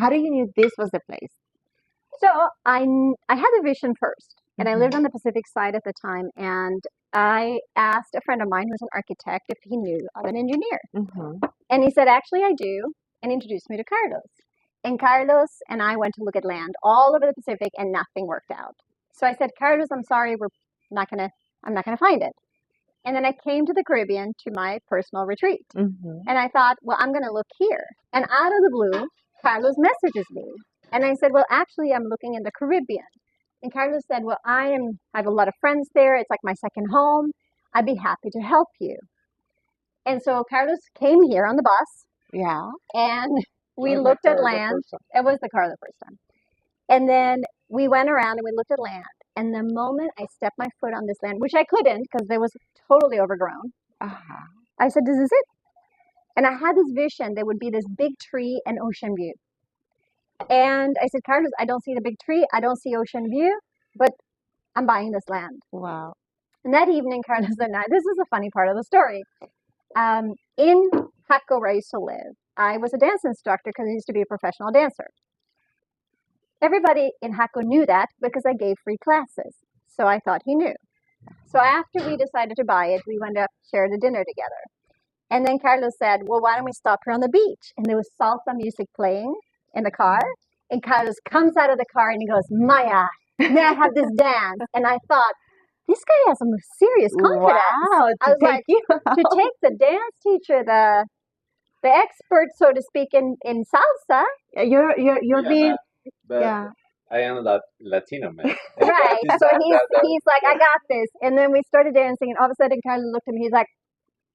How do you knew this was the place? So I had a vision first, and I Mhm. lived on the Pacific side at the time, and I asked a friend of mine who's an architect if he knew of an engineer. Mhm. And he said, actually, I do, and introduced me to Carlos. And Carlos and I went to look at land all over the Pacific, and nothing worked out. So I said, Carlos, I'm sorry, I'm not gonna find it. And then I came to the Caribbean to my personal retreat, Mhm. and I thought, well, I'm gonna look here. And out of the blue, Carlos messages me, and I said, well, actually, I'm looking in the Caribbean. And Carlos said, well, I have a lot of friends there. It's like my second home. I'd be happy to help you. And so Carlos came here on the bus, Yeah. and we Was the looked at car the land. first time? It was the car the first time. And then we went around and we looked at land. And the moment I stepped my foot on this land, which I couldn't because it was totally overgrown, Uh-huh. I said, this is it. And I had this vision. There would be this big tree and ocean view. And I said, Carlos, I don't see the big tree. I don't see ocean view, but I'm buying this land. Wow. And that evening, Carlos and I, this is a funny part of the story. In Jaco, where I used to live, I was a dance instructor because I used to be a professional dancer. Everybody in Jaco knew that because I gave free classes. So I thought he knew. So after we decided to buy it, we went up, shared a dinner together. And then Carlos said, well, why don't we stop here on the beach? And there was salsa music playing in the car. And Carlos comes out of the car and he goes, Maya, may I have this dance? And I thought, this guy has some serious confidence. Wow. I was like, to take the dance teacher, the expert, so to speak, in salsa. You're Yeah, being but yeah. I am Latino, man. Right. This- So that- he's like, I got this. And then we started dancing, and all of a sudden Carlos looked at me. He's like,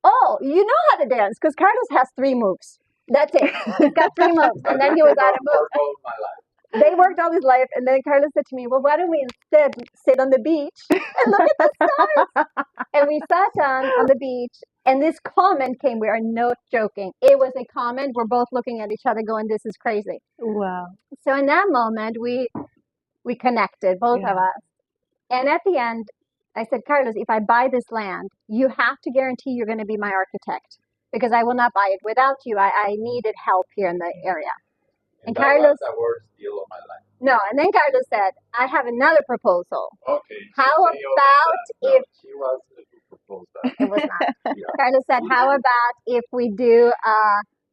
oh, you know how to dance, because Carlos has 3 moves. That's it. He's got 3 moves. And then he was out of moves. work all my life. They worked all his life, and then Carlos said to me, well, why don't we instead sit on the beach and look at the stars? And we sat down on the beach, and this comment came. We are not joking. It was a comment. We're both looking at each other going, this is crazy. Wow. So in that moment, we connected, both of us. And at the end, I said, Carlos, if I buy this land, you have to guarantee you're going to be my architect, because I will not buy it without you. I needed help here in the area. And that Carlos- was the worst deal of my life. No, and then Carlos said, I have another proposal. Okay. How Say all about that. if- No, she was who proposed that. It was not. Yeah. Carlos said, how about if we do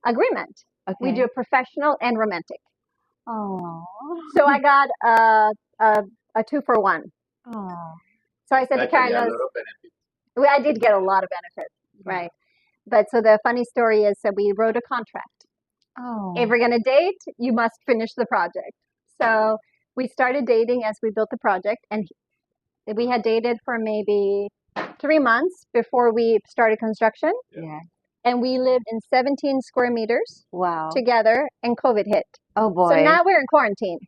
agreement? Okay. We do professional and romantic. Oh. So I got a 2-for-1. Oh. So I said to Actually, a Carlos, lot of benefits. well, I did get a lot of benefits, right? But so the funny story is that we wrote a contract. Oh. If we're going to date, you must finish the project. So we started dating as we built the project, and we had dated for maybe 3 months before we started construction. Yeah. And we lived in 17 square meters Wow. together, and COVID hit. Oh boy. So now we're in quarantine.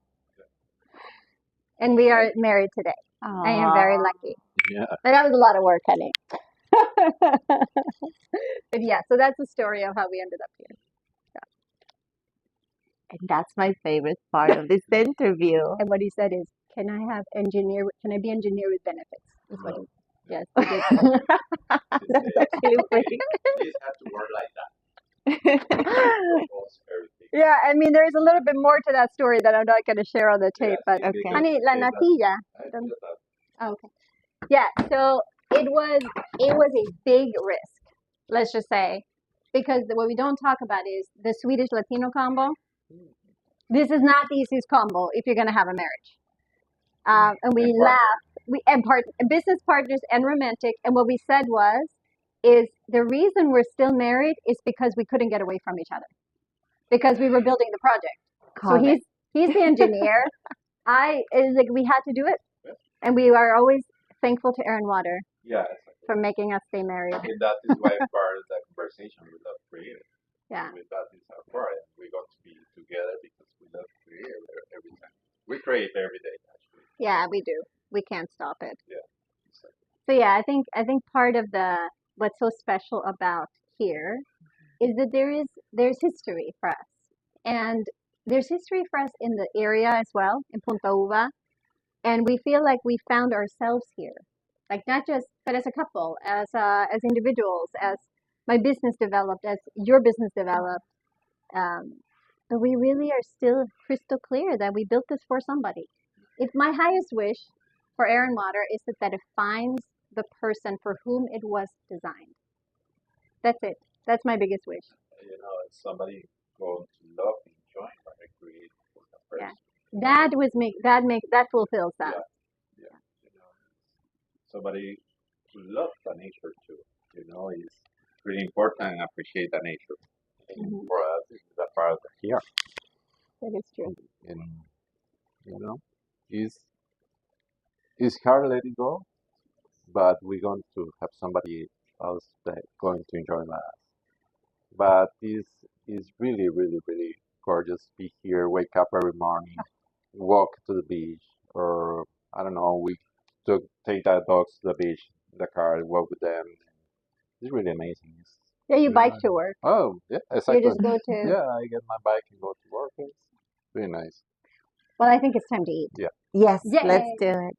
And we are married today. I am very lucky. Yeah. But that was a lot of work, honey. But yeah, so that's the story of how we ended up here. And that's my favorite part of this interview. And what he said is, can I be engineer with benefits? Is what he, yes, he did. That's actually pretty. Please have to work like that. Propose everything. Yeah, I mean, there's a little bit more to that story that I'm not going to share on the tape, but Okay. honey, la natilla. Oh, okay. Yeah, so it was a big risk, let's just say, because what we don't talk about is the Swedish Latino combo. This is not the easiest combo if you're going to have a marriage. And we And laughed. Business partners and romantic. And what we said is the reason we're still married is because we couldn't get away from each other, because we were building the project. So he's the engineer. We had to do it, and we are always thankful to Air and Water Yeah. for making us stay married. And that is why part of the conversation we love creative. Yeah. With that is our part. We got to be together because we love creative every time. We create every day, actually. Yeah, we do. We can't stop it. Yeah. Exactly. So yeah, I think part of what's so special about here is that there's history for us, and there's history for us in the area as well, in Punta Uva, and we feel like we found ourselves here, like not just but as a couple, as individuals, as my business developed, as your business developed. but we really are still crystal clear that we built this for somebody. If my highest wish for air and water is that it finds the person for whom it was designed. That's it. That's my biggest wish. It's somebody going to love enjoying what I create for the Yeah. person. That fulfills that. Yeah. Somebody who loves the nature too. It's really important and appreciate the nature. And Mhm. for us, this is a part of here. That is true. And you know, it's it's hard to let it go, but we're going to have somebody else that going to enjoy that. But this is really, really, really gorgeous to be here, wake up every morning, walk to the beach, or I don't know, we took take the dogs to the beach, in the car, walk with them. It's really amazing. Yeah, you bike Yeah. to work. Oh, yeah, You exactly. just go to. Yeah, I get my bike and go to work. It's really nice. Well, I think it's time to eat. Yeah. Yes, let's Yay! do it.